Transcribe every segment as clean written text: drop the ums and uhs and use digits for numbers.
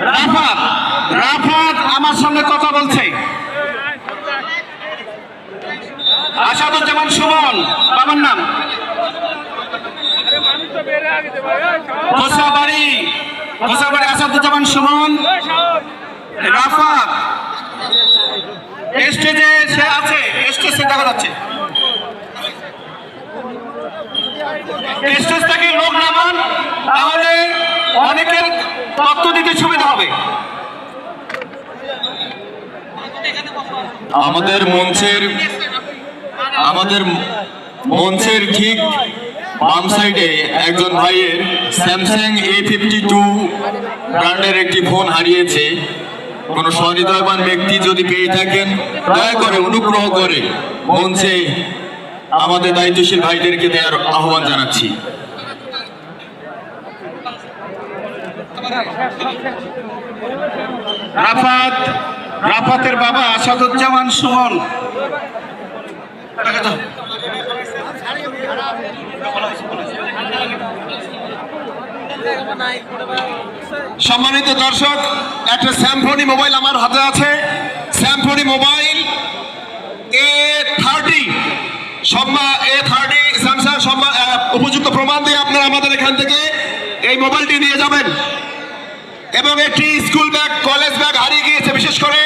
রাফাত রাফাত আমার সঙ্গে কথা বলছে। আসাদুজ্জামান সুমন বাবার নাম। কোসাবাড়ি আসাদুজ্জামান সুমন। রাফাত স্টেজে সে আছে, স্টেজে দেখা যাচ্ছে। স্টেজ থেকে লোক নামান, তাহলে অনেকের তথ্য দিতে সুবিধা হবে। আমাদের মঞ্চের ঠিক বাম সাইডে একজন ভাইয়ের স্যামসাং A52 ব্র্যান্ডের একটি ফোন হারিয়েছে। কোন সহৃদয়বান ব্যক্তি যদি পেয়ে থাকেন, দয়া করে অনুগ্রহ করে মঞ্চে আমাদের দায়িত্বশীল ভাইদেরকে দেওয়ার আহ্বান জানাচ্ছি। রাফাতের বাবা আসাদুজ্জামান সুমন। সম্মানিত দর্শক, একটা স্যামসং মোবাইল আমার হাতে আছে। স্যামসং মোবাইল A30 স্যামসাং উপযুক্ত প্রমাণ দিয়ে আপনারা আমাদের এখান থেকে এই মোবাইলটি নিয়ে যাবেন। এবং একটি স্কুল ব্যাগ, কলেজ ব্যাগ হারিয়ে গিয়েছে। বিশেষ করে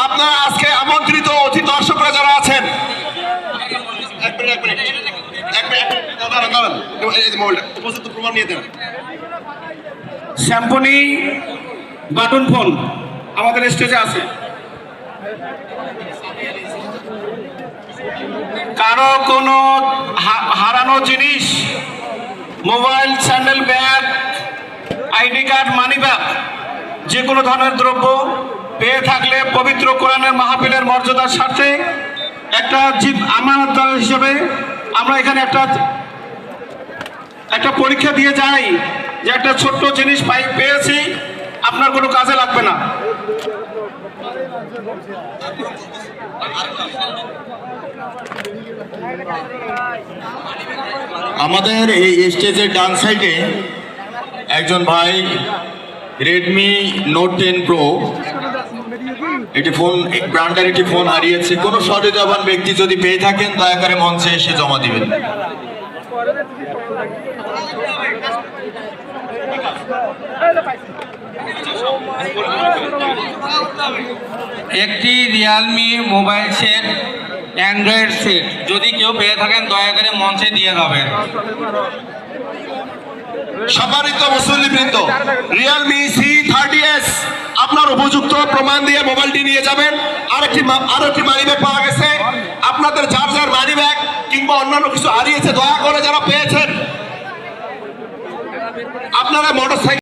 আপনারা আজকে আমন্ত্রিত অতিথি দর্শকরা যারা আছেন, স্যামসং বাটন ফোন আমাদের স্টেজে আছে। কারো কোনো হারানো জিনিস, mobile, sandal, bag, ID card, money bag, যে কোনো ধরনের দ্রব্য পেয়ে থাকলে পবিত্র কোরআনের মাহফিলের মর্যাদার স্বার্থে একটা আমানতদার হিসেবে আমরা এখানে একটা পরীক্ষা দিয়ে যাই যে একটা ছোট্ট জিনিস পেয়েছি, আপনার কোনো কাজে লাগবে না। আমাদের এই স্টেজের ডান সাইডে একজন ভাই রেডমি নোট 10 প্রো একটি ফোন ব্র্যান্ডের একটি ফোন হারিয়েছে। কোনো সহৃদয়বান ব্যক্তি যদি পেয়ে থাকেন, দয়া করে মঞ্চে এসে জমা দিবেন। একটি Realme mobile set, Android set যদি কেউ পেয়ে থাকেন, দয়া করে মঞ্চে দিয়ে যাবেন। সম্মানিত মুসল্লিবৃন্দ, রিয়েলমি C30s আপনার উপযুক্ত প্রমাণ দিয়ে মোবাইলটি নিয়ে যাবেন। আরেকটি মানি ব্যাগ পাওয়া গেছে। আপনাদের যার মানি ব্যাগ কিংবা অন্যান্য কিছু হারিয়েছে, দয়া করে যারা পেয়েছেন আপনারা মোটরসাইকেল